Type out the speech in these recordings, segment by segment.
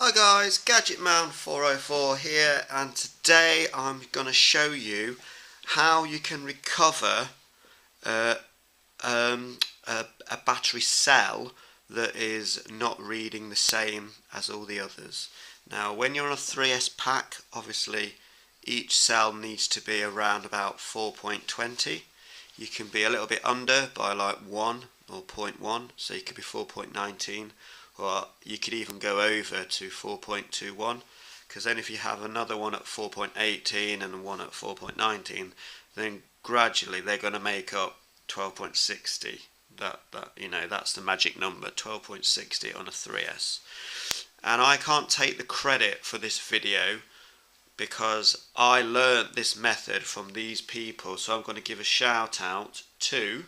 Hi guys, GadgetMan404 here, and today I'm going to show you how you can recover uh, um, a battery cell that is not reading the same as all the others. Now when you're on a 3S pack, obviously each cell needs to be around about 4.20. You can be a little bit under by like 1 or 0.1, so you could be 4.19, or you could even go over to 4.21, because then if you have another one at 4.18 and one at 4.19, then gradually they're going to make up 12.60. That's the magic number, 12.60 on a 3S. And I can't take the credit for this video because I learnt this method from these people, so I'm going to give a shout out to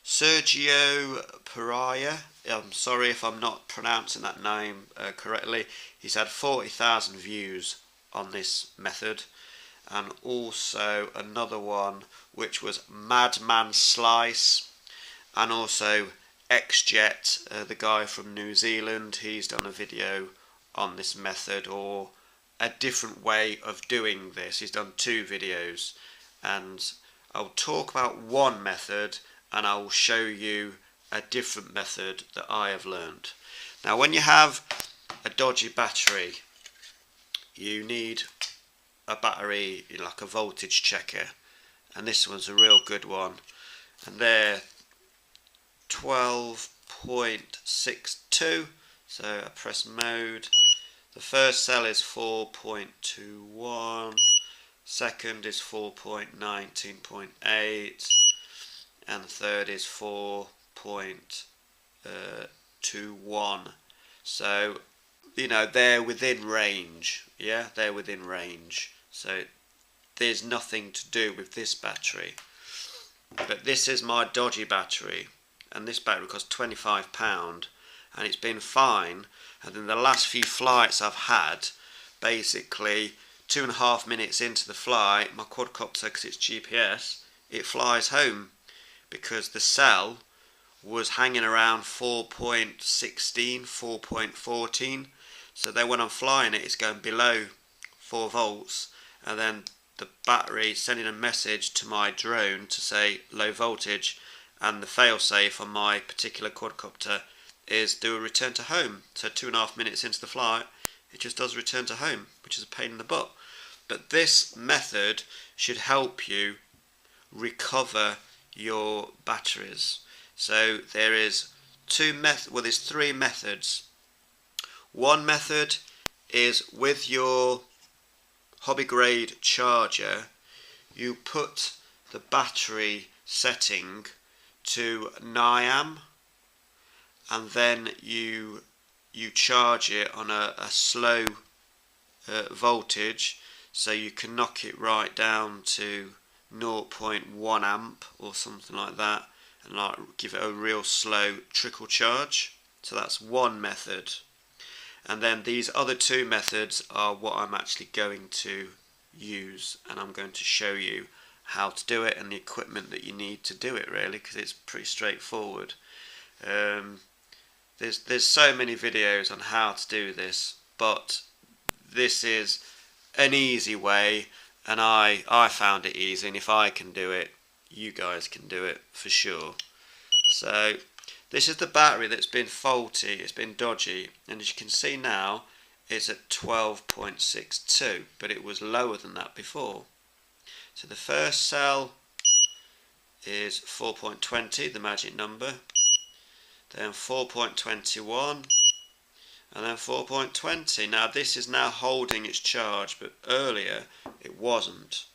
Sergio Pereira. I'm sorry if I'm not pronouncing that name correctly. He's had 40,000 views on this method, and also another one which was Madman Slice, and also XJet, the guy from New Zealand. He's done a video on this method, or a different way of doing this. He's done 2 videos, and I'll talk about one method and I will show you a different method that I have learned. Now when you have a dodgy battery, you need a battery like a voltage checker, and this one's a real good one, and they're 12.62, so I press mode. The first cell is 4.21, second is 4.19.8, and the third is 4.21. So, they're within range. Yeah, they're within range. So, there's nothing to do with this battery. But this is my dodgy battery, and this battery costs £25, and it's been fine. And in the last few flights I've had, basically 2.5 minutes into the flight, my quadcopter, because it's GPS, it flies home, because the cell was hanging around 4.16, 4.14. So then when I'm flying it, it's going below 4 volts, and then the battery sending a message to my drone to say low voltage, and the failsafe on my particular quadcopter is do a return to home. So 2.5 minutes into the flight, it just does return to home, which is a pain in the butt. But this method should help you recover your batteries. So there's 3 methods. One method is with your hobby grade charger, you put the battery setting to NIAM, and then you charge it on a slow voltage, so you can knock it right down to 0.1 amp or something like that, and like give it a real slow trickle charge. So that's one method. And then these other 2 methods are what I'm actually going to use, and I'm going to show you how to do it and the equipment that you need to do it, really, because it's pretty straightforward. There's so many videos on how to do this, but this is an easy way, and I found it easy, and if I can do it, you guys can do it for sure. So this is the battery that's been faulty, it's been dodgy, and as you can see now it's at 12.62, but it was lower than that before. So the first cell is 4.20, the magic number, then 4.21, and then 4.20. Now this is now holding its charge, but earlier it wasn't.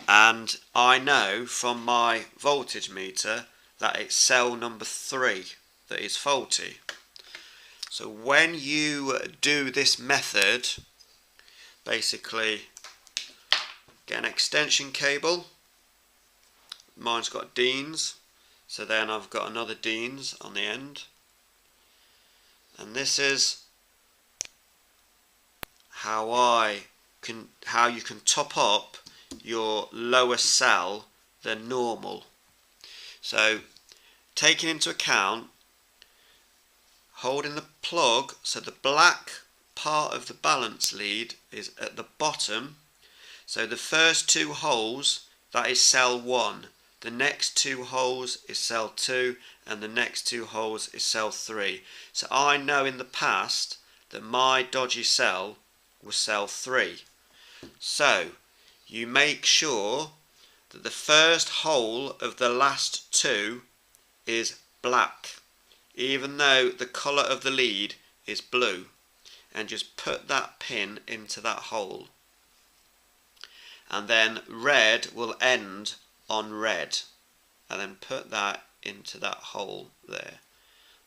And I know from my voltage meter that it's cell number 3 that is faulty. So when you do this method, basically get an extension cable. Mine's got Dean's, so then I've got another Dean's on the end, and this is how you can top up your lower cell than normal. So taking into account holding the plug so the black part of the balance lead is at the bottom. So the first two holes, that is cell 1. The next two holes is cell 2, and the next two holes is cell 3. So I know in the past that my dodgy cell was cell 3. So you make sure that the first hole of the last two is black, even though the colour of the lead is blue, and just put that pin into that hole. And then red will end on red, and then put that into that hole there.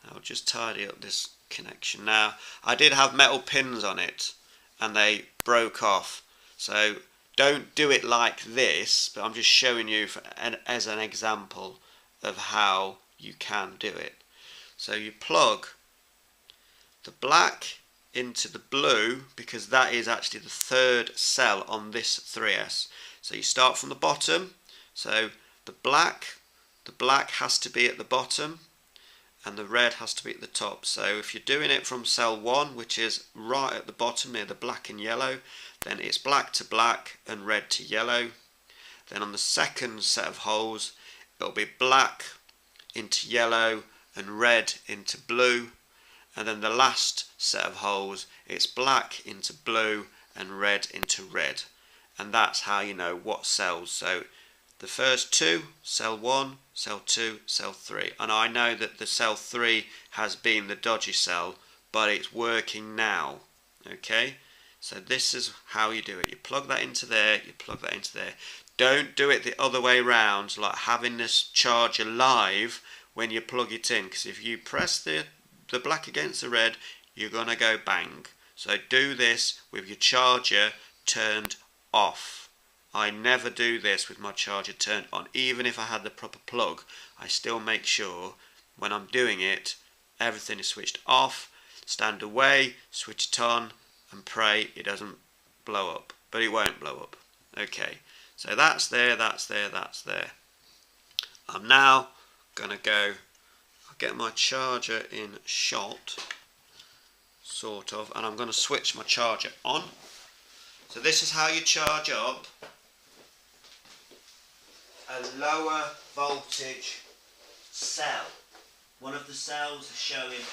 I'll just tidy up this connection. Now, I did have metal pins on it and they broke off, so don't do it like this, but I'm just showing you as an example of how you can do it. So you plug the black into the blue, because that is actually the third cell on this 3S. So you start from the bottom, so the black has to be at the bottom and the red has to be at the top. So if you're doing it from cell 1, which is right at the bottom near the black and yellow, then it's black to black and red to yellow. Then on the second set of holes, it'll be black into yellow and red into blue. And then the last set of holes, it's black into blue and red into red. And that's how you know what cells. So the first two, cell 1, cell 2, cell 3. And I know that the cell 3 has been the dodgy cell, but it's working now. Okay? So this is how you do it. You plug that into there, you plug that into there. Don't do it the other way around, like having this charger live when you plug it in. Because if you press the black against the red, you're going to go bang. So do this with your charger turned off. I never do this with my charger turned on. Even if I had the proper plug, I still make sure when I'm doing it, everything is switched off, stand away, switch it on, and pray it doesn't blow up. But it won't blow up. Okay, so that's there, that's there, that's there. I'm now going to go, I'll get my charger in shot, sort of, and I'm going to switch my charger on. So this is how you charge up a lower voltage cell. One of the cells is showing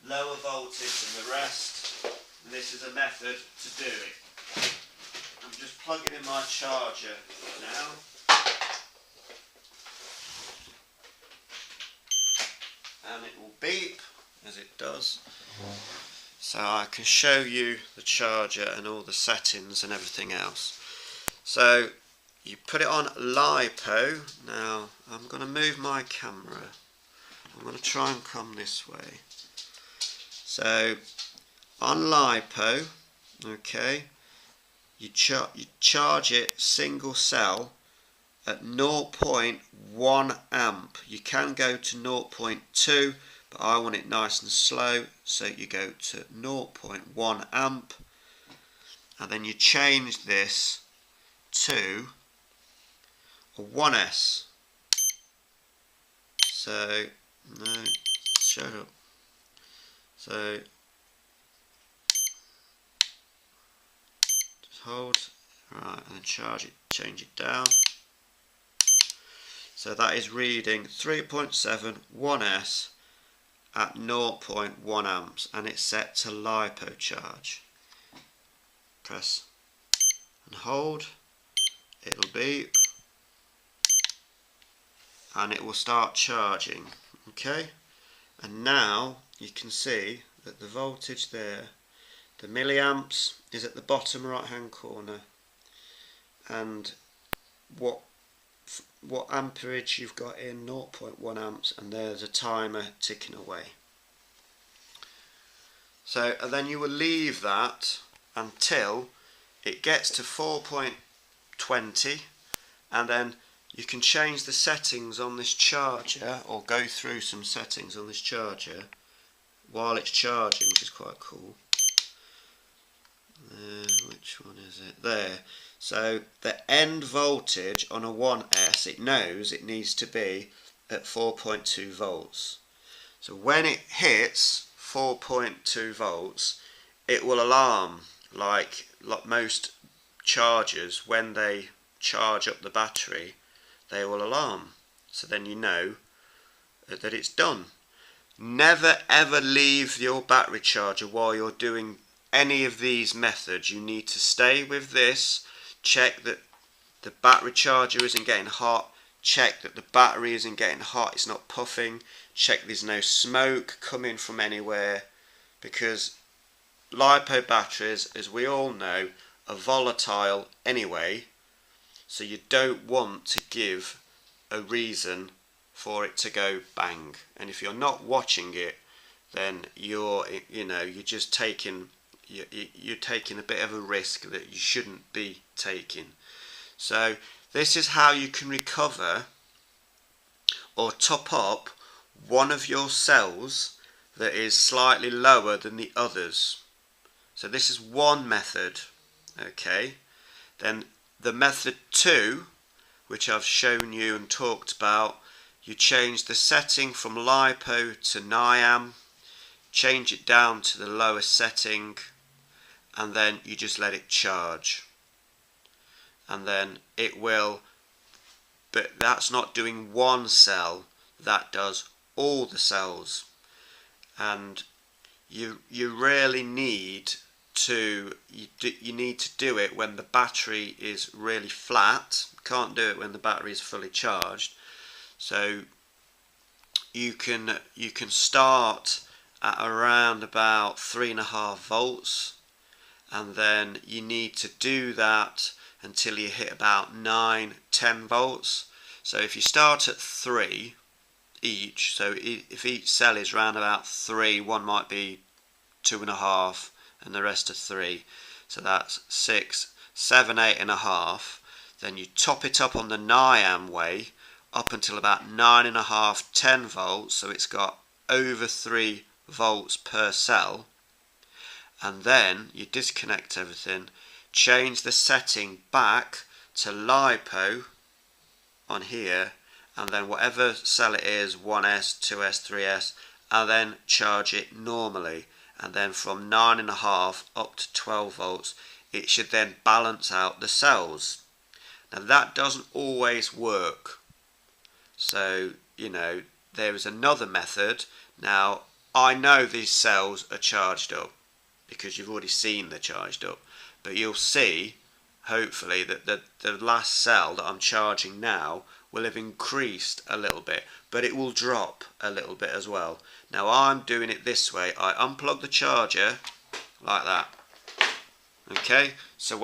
lower voltage than the rest, and this is a method to do it. I'm just plugging in my charger now, and it will beep as it does, so I can show you the charger and all the settings and everything else. So you put it on LiPo. Now I'm going to move my camera. I'm going to try and come this way. So on LiPo, okay, you charge it single cell at 0.1 amp. You can go to 0.2, but I want it nice and slow, so you go to 0.1 amp, and then you change this to a 1S. So, no, shut up. So, just hold, right, and then charge it, change it down. So that is reading 3.7 1S at 0.1 amps, and it's set to LiPo charge. Press and hold, it'll beep, and it will start charging. Okay, and now you can see that the voltage there, the milliamps, is at the bottom right hand corner, and what amperage you've got in, 0.1 amps, and there's a timer ticking away. So, and then you will leave that until it gets to 4.20, and then you can change the settings on this charger, or go through some settings on this charger while it's charging, which is quite cool. Which one is it? There. So the end voltage on a 1S, it knows it needs to be at 4.2 volts. So when it hits 4.2 volts, it will alarm like most chargers. When they charge up the battery, they will alarm, so then you know that it's done. Never ever leave your battery charger while you're doing any of these methods. You need to stay with this, check that the battery charger isn't getting hot, check that the battery isn't getting hot, it's not puffing, check there's no smoke coming from anywhere, because LiPo batteries, as we all know, are volatile anyway, so you don't want to give a reason for it to go bang. And if you're not watching it, then you're just taking you're taking a bit of a risk that you shouldn't be taking. So this is how you can recover or top up one of your cells that is slightly lower than the others. So this is one method. Okay, then the method 2, which I've shown you and talked about, you change the setting from LiPo to NiAm, change it down to the lowest setting, and then you just let it charge. And then it will, but that's not doing one cell, that does all the cells. And you really need to do it when the battery is really flat. You can't do it when the battery is fully charged. So you can start at around about 3.5 volts, and then you need to do that until you hit about 9-10 volts. So if you start at 3 each, so if each cell is around about 3, one might be 2.5 and the rest are 3, so that's 6, 7, 8.5. Then you top it up on the NiAm way up until about 9.5, 10 volts, so it's got over 3 volts per cell. And then you disconnect everything, change the setting back to LiPo on here, and then whatever cell it is, 1S, 2S, 3S, and then charge it normally. And then from 9.5 up to 12 volts, it should then balance out the cells. Now that doesn't always work. So, there is another method. Now, I know these cells are charged up because you've already seen they're charged up. But you'll see, hopefully, that the last cell that I'm charging now will have increased a little bit, but it will drop a little bit as well. Now I'm doing it this way. I unplug the charger like that. Okay, so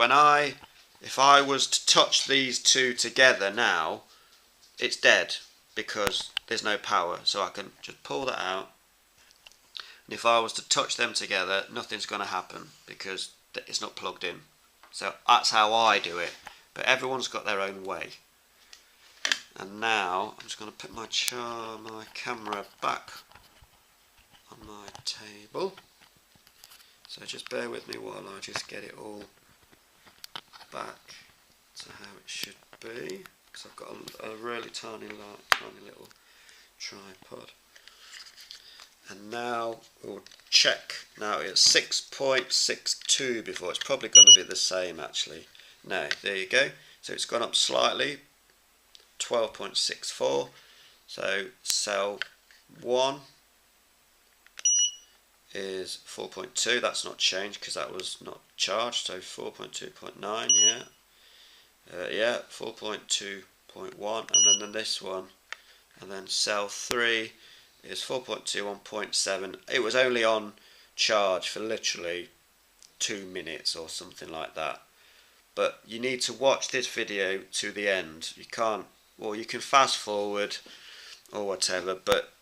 if I was to touch these two together now, it's dead because there's no power. So I can just pull that out, and if I was to touch them together, nothing's going to happen because it's not plugged in. So that's how I do it, but everyone's got their own way. And now I'm just going to put my camera back on my table. So just bear with me while I just get it all back to how it should be, because I've got a really tiny little tripod. And now we'll check. Now it's 6.62 before. It's probably going to be the same actually. No, there you go. So it's gone up slightly. 12.64. So cell 1 is 4.2. That's not changed because that was not charged. So 4.2.9. Yeah, 4.2.1, and then this one, and then cell 3 is 4.2, 1.7. It was only on charge for literally 2 minutes or something like that. But you need to watch this video to the end. You can't, well, you can fast forward or whatever, but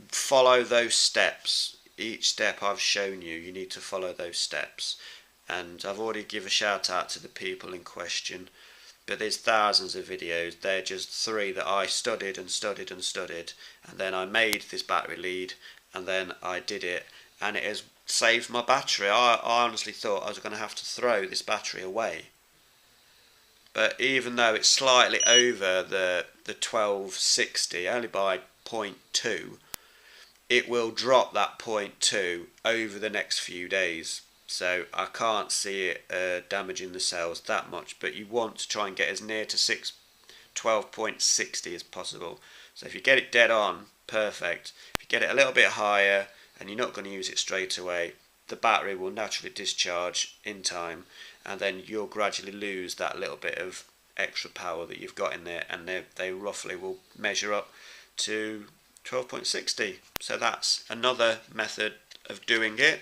follow those steps. Each step I've shown you, you need to follow those steps. And I've already given a shout out to the people in question, but there's thousands of videos. They're just 3 that I studied and studied and studied, and then I made this battery lead, and then I did it, and it has saved my battery. I honestly thought I was going to have to throw this battery away. But even though it's slightly over the 1260, only by 0.2, it will drop that 0.2 over the next few days. So I can't see it damaging the cells that much, but you want to try and get as near to 12.60 as possible. So if you get it dead on, perfect. If you get it a little bit higher and you're not going to use it straight away, the battery will naturally discharge in time, and then you'll gradually lose that little bit of extra power that you've got in there, and they roughly will measure up to 12.60. So that's another method of doing it.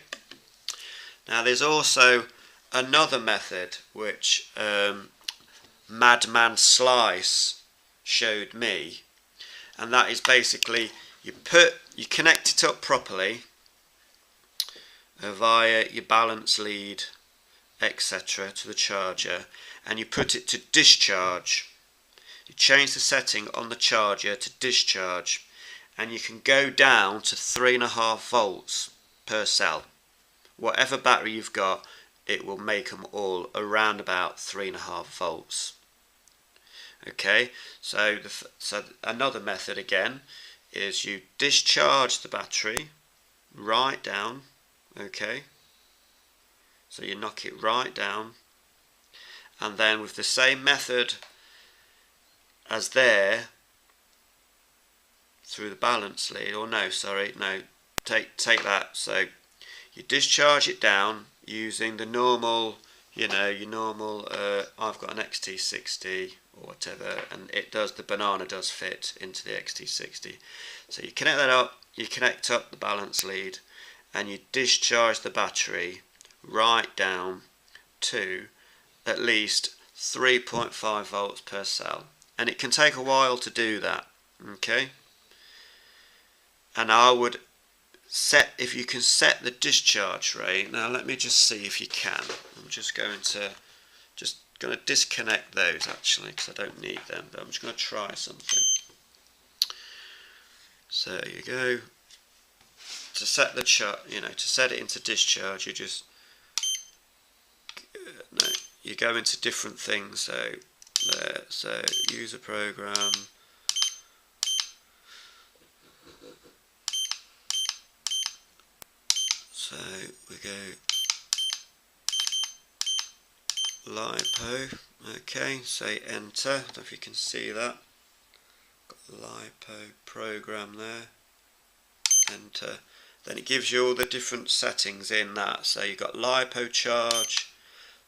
Now there's also another method which Madman Slice showed me, and that is basically you connect it up properly via your balance lead, etc., to the charger, and you put it to discharge. You change the setting on the charger to discharge, and you can go down to 3.5 volts per cell. Whatever battery you've got, it will make them all around about 3.5 volts. Okay, so another method again is you discharge the battery right down. Okay, so you knock it right down, and then with the same method as there, through the balance lead, or no, sorry, no, take that. So you discharge it down using the normal, your normal, I've got an XT60 or whatever, and the banana does fit into the XT60. So you connect that up, you connect up the balance lead, and you discharge the battery right down to at least 3.5 volts per cell, and it can take a while to do that. Okay, and I would if you can set the discharge rate. Now let me just see if you can. I'm just going to disconnect those actually, because I don't need them, but I'm just going to try something. So there you go. To set the to set it into discharge, you just you go into different things. So there, so user program. So we go LiPo. Okay, say enter. I don't know if you can see that. Got the LiPo program there. Enter. Then it gives you all the different settings in that. So you've got LiPo charge,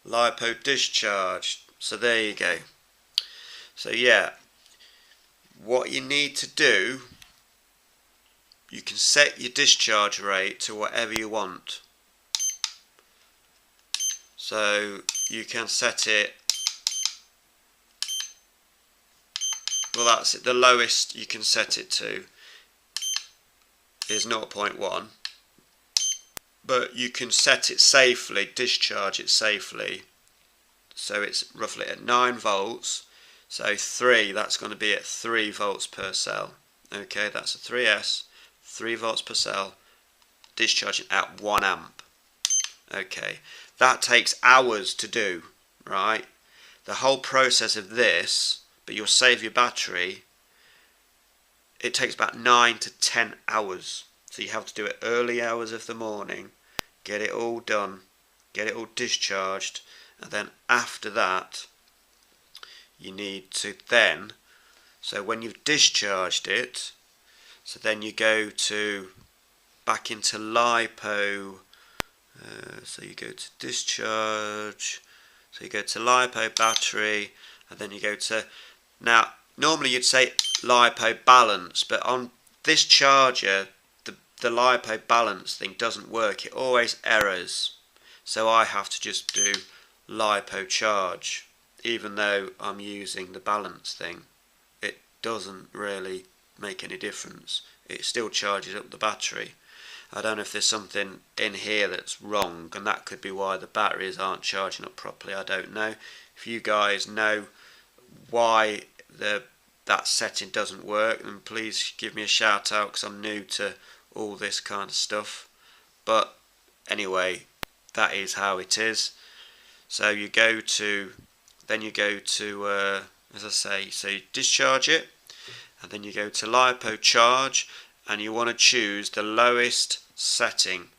LiPo discharge. So there you go. So yeah, what you need to do, you can set your discharge rate to whatever you want. So you can set it, well that's it, the lowest you can set it to is 0.1, but you can set it safely, discharge it safely, so it's roughly at 9 volts, so 3, that's going to be at 3 volts per cell. Okay, that's a 3S, 3 volts per cell, discharging at 1 amp. Okay, that takes hours to do, right? The whole process of this, but you'll save your battery, it takes about 9 to 10 hours. So you have to do it early hours of the morning, get it all done, get it all discharged, and then after that you need to then, so when you've discharged it, so then you go to back into LiPo, so you go to discharge, so you go to LiPo battery, and then you go to, now normally you'd say LiPo balance, but on this charger the LiPo balance thing doesn't work, it always errors, so I have to just do LiPo charge, even though I'm using the balance thing. It doesn't really make any difference, it still charges up the battery. I don't know if there's something in here that's wrong, and that could be why the batteries aren't charging up properly. I don't know. If you guys know why that setting doesn't work, then please give me a shout out, because I'm new to all this kind of stuff. But anyway, that is how it is. So you go to, as I say, so you discharge it, and then you go to LiPo charge, and you want to choose the lowest setting.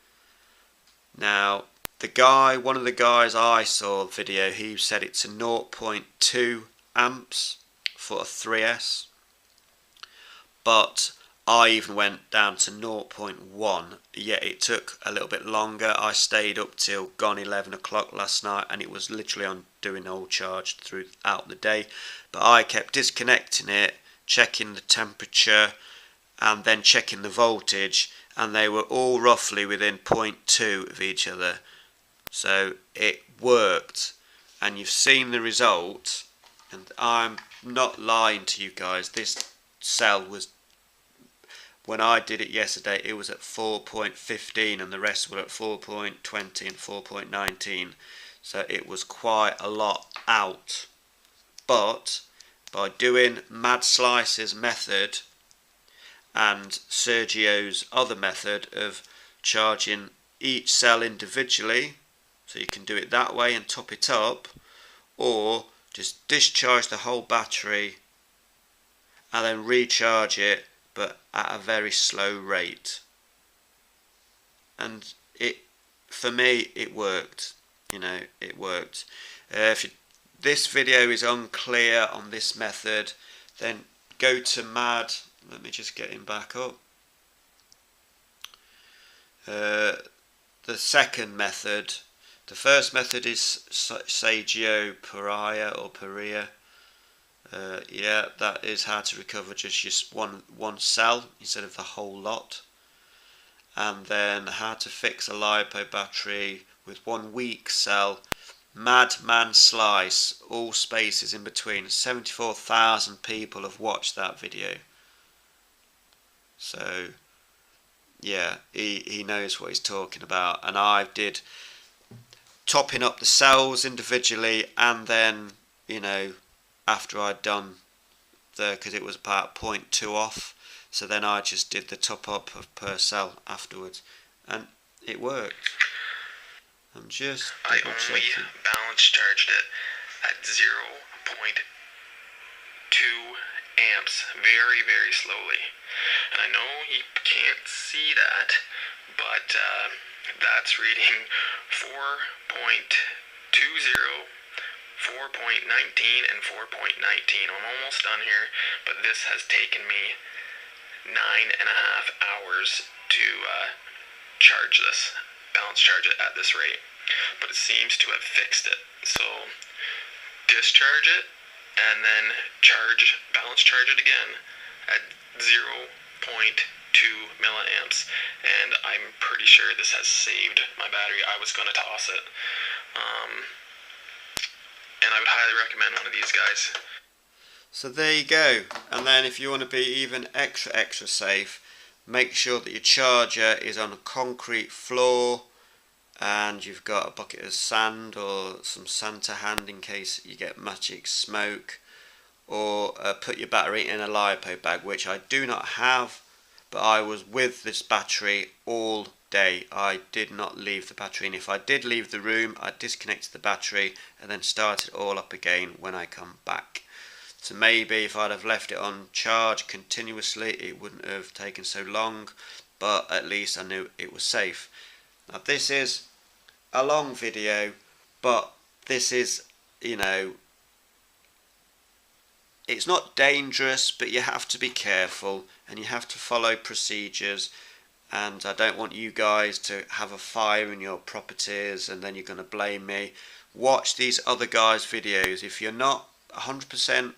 Now one of the guys I saw video, he set it to 0.2 amps for a 3S, but I even went down to 0.1, yet it took a little bit longer. I stayed up till gone 11 o'clock last night, and it was literally on doing all charge throughout the day, but I kept disconnecting it, checking the temperature and then checking the voltage, and they were all roughly within 0.2 of each other. So it worked, and you've seen the result, and I'm not lying to you guys. This cell was, when I did it yesterday, it was at 4.15 and the rest were at 4.20 and 4.19, so it was quite a lot out. But by doing Mad Slice's method and Sergio's other method of charging each cell individually, so you can do it that way and top it up, or just discharge the whole battery and then recharge it, but at a very slow rate. And for me, it worked. You know, it worked. If this video is unclear on this method, then go to Mad. Let me just get him back up. The second method. The first method is Sergio Pereira. Yeah, that is how to recover just one cell instead of the whole lot. And then how to fix a LiPo battery with 1 weak cell. Madman Slice, all spaces in between. 74,000 people have watched that video. So yeah, he knows what he's talking about. And I did topping up the cells individually, and then, you know, after I'd done because it was about 0.2 off, so then I just did the top up of per cell afterwards, and it worked. I'm just I only balance charged it at 0.2 amps very, very slowly. And I know you can't see that, but that's reading 4.20, 4.19, and 4.19. I'm almost done here, but this has taken me 9.5 hours to charge this, balance charge it at this rate. But it seems to have fixed it. So discharge it and then balance charge it again at 0.2 milliamps, and I'm pretty sure this has saved my battery. I was going to toss it, and I would highly recommend one of these guys. So there you go. And then if you want to be even extra safe, make sure that your charger is on a concrete floor, and you've got a bucket of sand or some sand to hand in case you get magic smoke, or put your battery in a LiPo bag, which I do not have, but I was with this battery all day. I did not leave the battery, and if I did leave the room, I disconnected the battery and then start it all up again when I come back. So maybe if I'd have left it on charge continuously, it wouldn't have taken so long, but at least I knew it was safe. Now this is a long video, but this is, you know, it's not dangerous, but you have to be careful and you have to follow procedures, and I don't want you guys to have a fire in your properties and then you're going to blame me. Watch these other guys' videos. If you're not 100%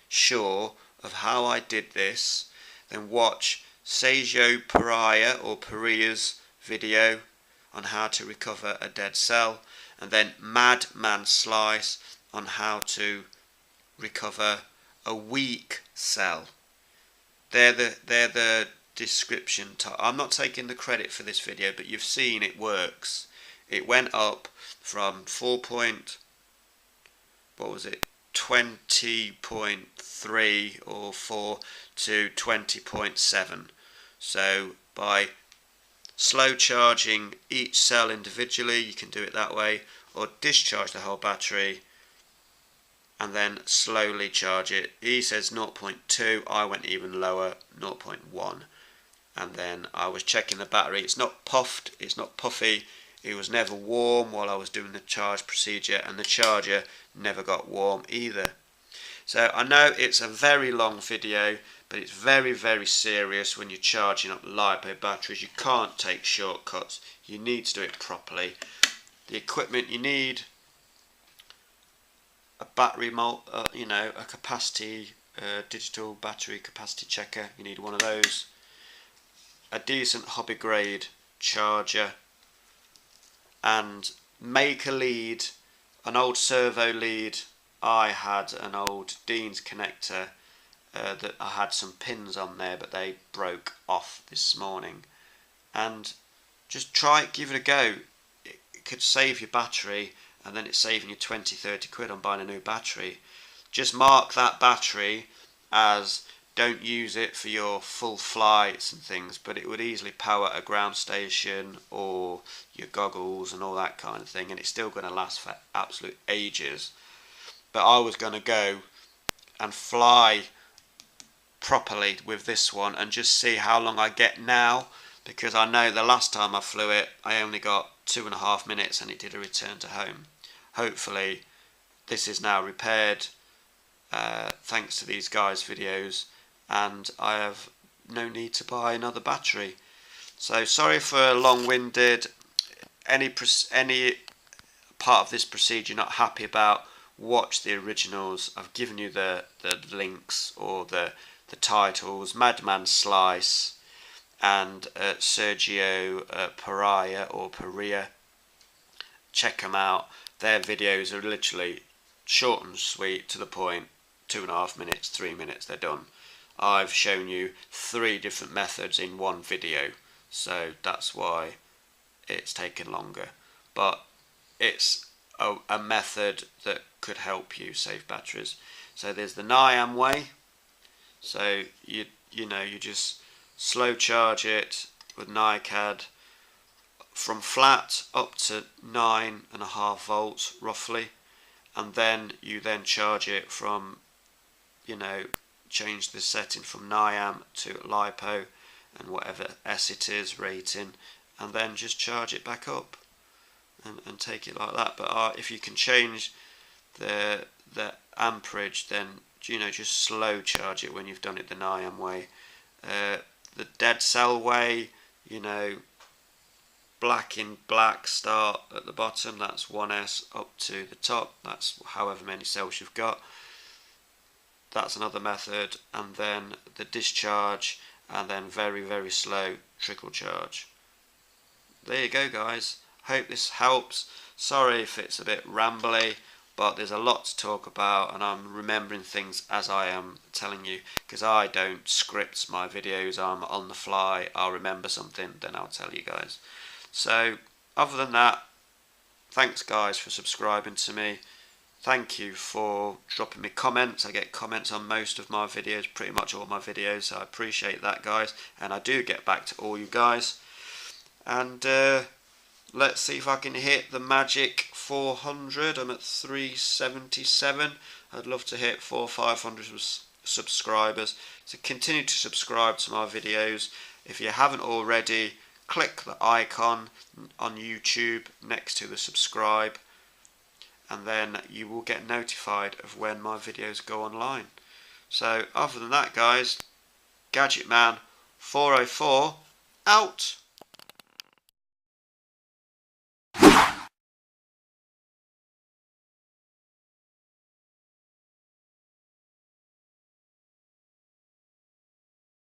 sure of how I did this, then watch Sergio Pereira's video on how to recover a dead cell, and then Madman Slice on how to recover a weak cell. They're the description. I'm not taking the credit for this video, but you've seen it works. It went up from 20.3 or 4 to 20.7. So by slow charging each cell individually, you can do it that way, or discharge the whole battery and then slowly charge it. He says 0.2, I went even lower, 0.1. and then I was checking the battery. It's not puffed, it's not puffy, it was never warm while I was doing the charge procedure, and the charger never got warm either. So I know it's a very long video, but it's very, very serious when you're charging up LiPo batteries. You can't take shortcuts, you need to do it properly. The equipment you need: a battery a capacity digital battery capacity checker, you need one of those, a decent hobby grade charger, and make a lead, an old servo lead. I had an old Dean's connector that I had some pins on there, but they broke off this morning, and just try it, give it a go. It could save your battery, and then it's saving you 20-30 quid on buying a new battery. Just mark that battery as don't use it for your full flights and things, but it would easily power a ground station or your goggles and all that kind of thing, and it's still going to last for absolute ages. But I was going to go and fly properly with this one and just see how long I get now, because I know the last time I flew it I only got 2.5 minutes and it did a return to home. Hopefully this is now repaired thanks to these guys' videos, and I have no need to buy another battery. So sorry for long-winded. Any part of this procedure you're not happy about, watch the originals. I've given you the links or the titles: Madman Slice and Sergio Perea. Check them out. Their videos are literally short and sweet, to the point. 2.5 minutes, 3 minutes, they're done. I've shown you 3 different methods in one video, so that's why it's taken longer. But it's a method that could help you save batteries. So there's the NIAM way. So you just slow charge it with NiCad from flat up to 9.5 volts roughly, and then you charge it from, change the setting from NIAM to LiPo and whatever S it is rating, and then just charge it back up and take it like that. But if you can change the amperage, then just slow charge it when you've done it the NIAM way. The dead cell way, black in black start at the bottom, that's 1S up to the top, that's however many cells you've got. That's another method. And then the discharge, and then very, very slow trickle charge. There you go, guys. Hope this helps. Sorry if it's a bit rambly, but there's a lot to talk about, and I'm remembering things as I am telling you, because I don't script my videos. I'm on the fly. I'll remember something, then I'll tell you guys. So other than that, thanks guys for subscribing to me. Thank you for dropping me comments. I get comments on most of my videos, pretty much all my videos, so I appreciate that, guys, and I do get back to all you guys. And let's see if I can hit the magic 400. I'm at 377. I'd love to hit 400 or 500 subscribers. So continue to subscribe to my videos. If you haven't already, click the icon on YouTube next to the subscribe, and then you will get notified of when my videos go online. So other than that, guys, Gadget Man 404 out.